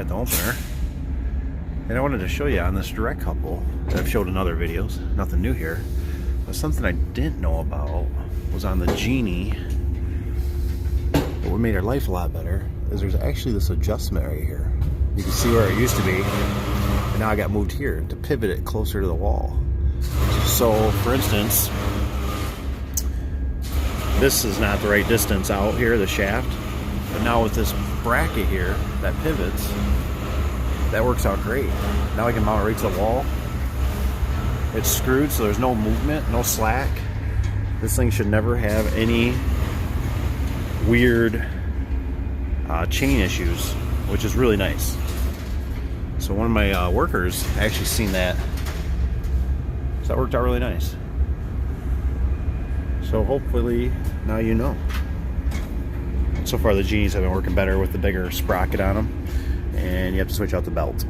at the opener. And I wanted to show you on this direct couple that I've showed in other videos, nothing new here, but something I didn't know about was on the Genie. What made our life a lot better is there's actually this adjustment right here. You can see where it used to be, and now I got moved here to pivot it closer to the wall. So, for instance, this is not the right distance out here, the shaft, but now with this bracket here that pivots, that works out great. Now I can mount it right to the wall. It's screwed, so there's no movement, no slack. This thing should never have any weird chain issues, which is really nice. So one of my workers actually seen that, so that worked out really nice. So hopefully now you know. So far the Genies have been working better with the bigger sprocket on them, and you have to switch out the belt.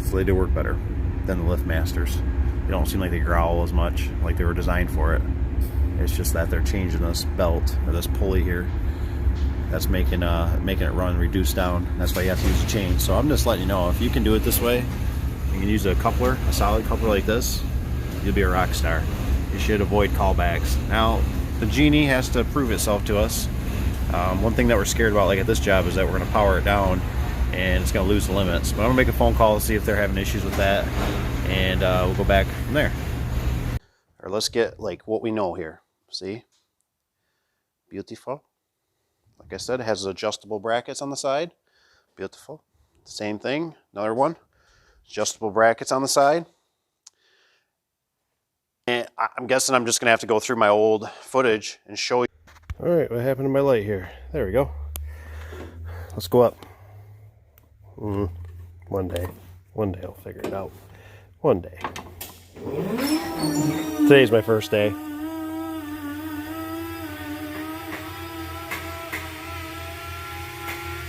So they do work better than the LiftMasters. They don't seem like they growl as much, like they were designed for it. It's just that they're changing this belt, or this pulley here, that's making it run reduced down. That's why you have to use a chain. So I'm just letting you know, if you can do it this way, you can use a coupler, a solid coupler like this, you'll be a rock star. You should avoid callbacks. Now, the Genie has to prove itself to us. One thing that we're scared about, like at this job, is that we're going to power it down and it's going to lose the limits. But I'm going to make a phone call to see if they're having issues with that, and we'll go back from there. Or let's get like what we know here. See? Beautiful. Like I said, it has adjustable brackets on the side. Beautiful. Same thing. Another one. Adjustable brackets on the side. And I'm guessing I'm just going to have to go through my old footage and show you. All right, what happened to my light here? There we go. Let's go up. One day I'll figure it out. One day. Today's my first day.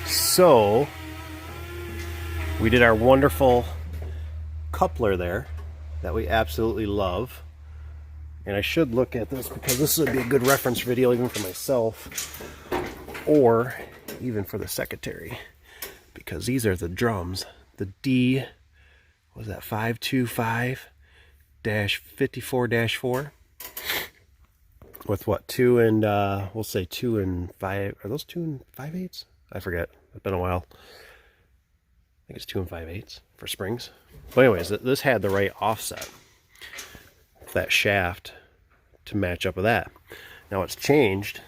So, we did our wonderful coupler there that we absolutely love. And I should look at this because this would be a good reference video even for myself or even for the secretary, because these are the drums. The D, what was that, 525-54-4 with what, 2 and we'll say 2 and 5, are those 2 and 5/8? I forget, it's been a while. I think it's 2 and 5/8 for springs. But anyways, this had the right offset, that shaft, to match up with that. Now what's changed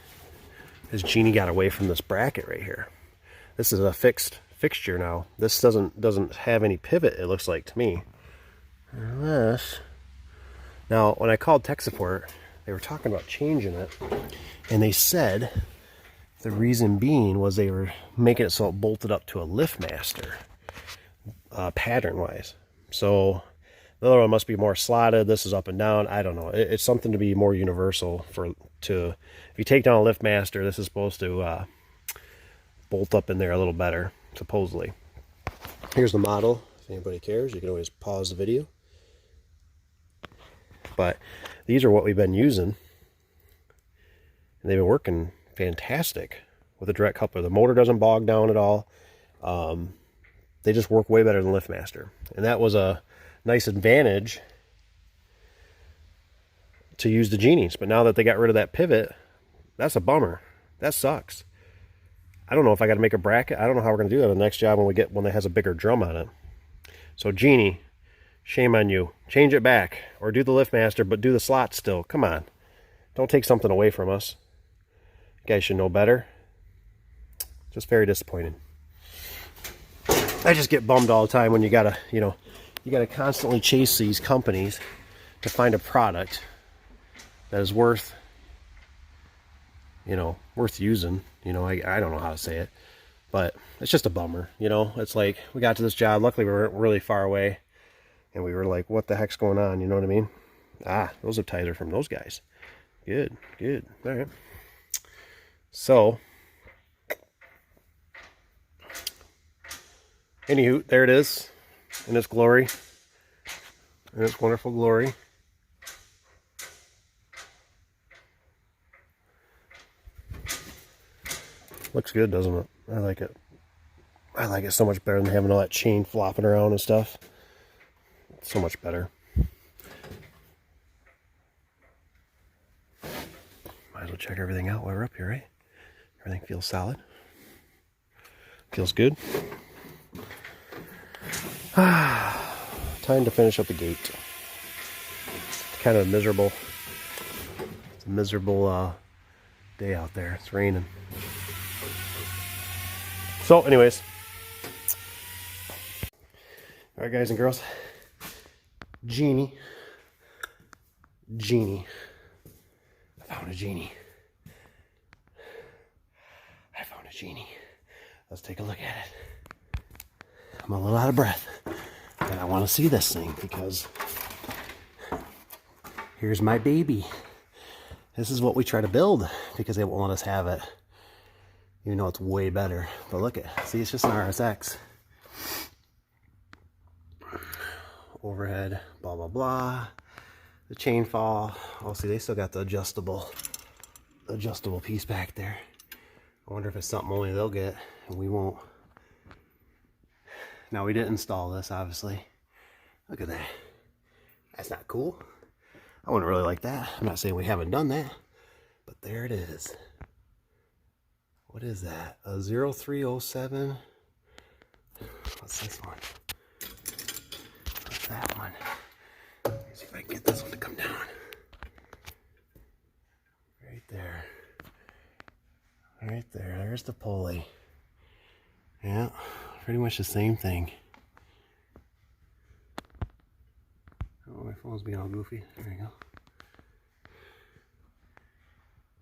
is Genie got away from this bracket right here. This is a fixed fixture now. This doesn't have any pivot, it looks like to me. Unless, now when I called tech support, they were talking about changing it, and they said the reason being was they were making it so it bolted up to a LiftMaster pattern wise. So the other one must be more slotted. This is up and down. I don't know. It's something to be more universal if you take down a LiftMaster, this is supposed to bolt up in there a little better, supposedly. Here's the model. If anybody cares, you can always pause the video. But these are what we've been using, and they've been working fantastic with a direct coupler. The motor doesn't bog down at all. They just work way better than LiftMaster, and that was a nice advantage to use the Genies. But now that they got rid of that pivot, that's a bummer. That sucks. I don't know if I got to make a bracket. I don't know how we're going to do that on the next job when we get one that has a bigger drum on it. So Genie, shame on you. Change it back, or do the LiftMaster, but do the slot still. Come on, don't take something away from us. You guys should know better. Just very disappointed. I just get bummed all the time when you gotta, you gotta constantly chase these companies to find a product that is worth using. I don't know how to say it, but it's just a bummer. It's like we got to this job. Luckily, we weren't really far away, and we were like, what the heck's going on? You know what I mean? Those zip ties are from those guys. Good. All right. So, anywho, there it is in its glory, in its wonderful glory. Looks good, doesn't it? I like it. I like it so much better than having all that chain flopping around and stuff. It's so much better. Might as well check everything out while we're up here, right? Everything feels solid. Feels good. Time to finish up the gate. It's kind of miserable. It's a miserable day out there. It's raining. So anyways. Alright guys and girls. Genie. I found a genie. Let's take a look at it. I'm a little out of breath. But I want to see this thing because here's my baby. This is what we try to build because they won't let us have it. Even though it's way better. But look at, see, it's just an RSX. Overhead, blah, blah, blah. The chain fall. Oh, see, they still got the adjustable piece back there. I wonder if it's something only they'll get and we won't. Now, we didn't install this, obviously. Look at that. That's not cool. I wouldn't really like that. I'm not saying we haven't done that, but there it is. What is that? A 0307? What's this one? What's that one? Let me see if I can get this one to come down. Right there. Right there. There's the pulley. Yeah, pretty much the same thing. Oh, my phone's being all goofy. There you go.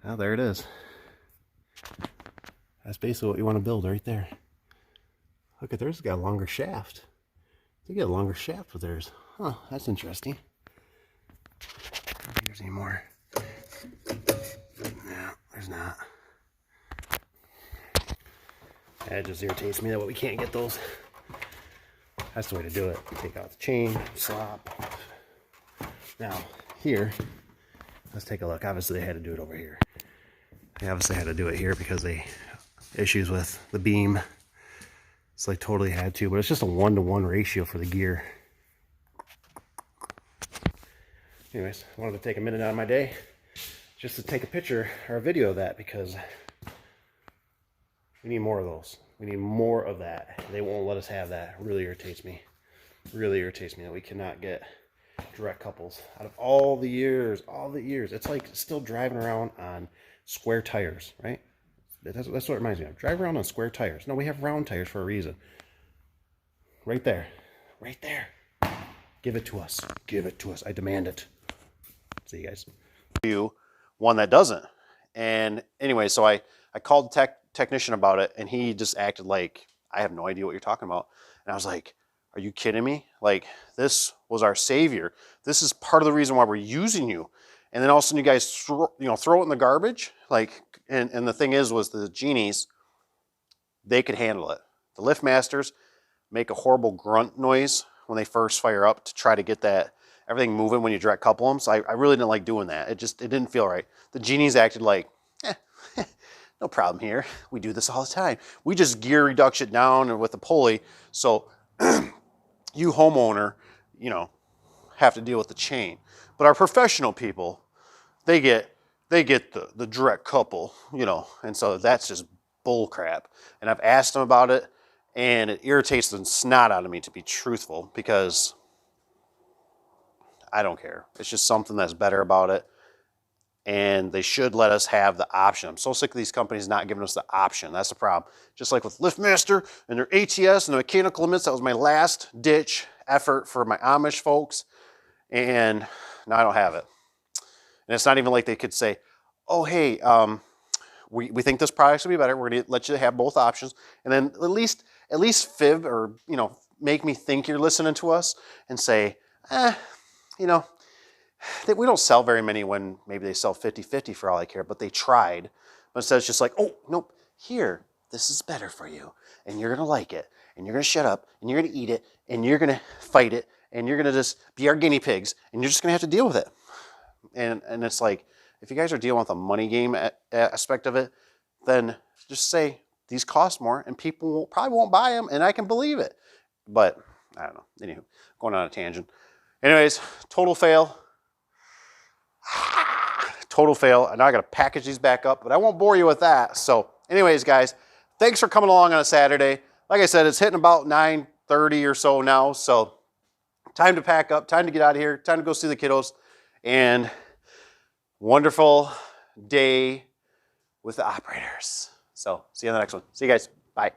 Oh, there it is. That's basically what you want to build right there. Look at theirs, it's got a longer shaft. They get a longer shaft with theirs. Huh, that's interesting. If there's any more. No, there's not. That just irritates me that we can't get those. That's the way to do it. Take out the chain, slop. Now, here, let's take a look. Obviously, they had to do it over here. They obviously had to do it here because they issues with the beam. So they totally had to, but it's just a 1-to-1 ratio for the gear. Anyways, I wanted to take a minute out of my day just to take a picture or a video of that because we need more of those. We need more of that. They won't let us have that. It really irritates me. Really irritates me that we cannot get direct couples. Out of all the years, it's like still driving around on square tires, right? That's what it reminds me of. Drive around on square tires. No, we have round tires for a reason. Right there. Right there. Give it to us. Give it to us. I demand it. See you guys. One that doesn't. And anyway, so I called the technician about it, and he just acted like, I have no idea what you're talking about. And I was like, are you kidding me? Like, this was our savior. This is part of the reason why we're using you. And then all of a sudden you guys throw it in the garbage. Like, and the thing was the Genies, they could handle it. The LiftMasters make a horrible grunt noise when they first fire up to try to get that everything moving when you direct couple them. So I really didn't like doing that. It didn't feel right. The Genies acted like, no problem here. We do this all the time. We just gear reduction down with the pulley. So you homeowner, have to deal with the chain. But our professional people, they get the direct couple, and so that's just bull crap. And I've asked them about it, and it irritates the snot out of me, to be truthful, because I don't care. It's just something that's better about it, and they should let us have the option. I'm so sick of these companies not giving us the option. That's the problem. Just like with LiftMaster and their ATS and the mechanical limits, that was my last ditch effort for my Amish folks, and now I don't have it. And it's not even like they could say, oh, hey, we think this product's gonna be better. We're gonna let you have both options. And then at least fib or, make me think you're listening to us and say, we don't sell very many when maybe they sell 50-50 for all I care, but they tried. But instead it's just like, oh, nope, here, this is better for you. And you're gonna like it. And you're gonna shut up. And you're gonna eat it. And you're gonna fight it. And you're gonna just be our guinea pigs. And you're just gonna have to deal with it. And it's like, if you guys are dealing with a money game aspect of it, then just say, these cost more and people probably won't buy them, and I can believe it. But I don't know. Anywho, going on a tangent. Anyways, total fail. Total fail. And now I got to package these back up, but I won't bore you with that. So anyways, guys, thanks for coming along on a Saturday. Like I said, it's hitting about 9:30 or so now. So time to pack up, time to get out of here, time to go see the kiddos, and wonderful day with the operators. So see you on the next one. See you guys. Bye.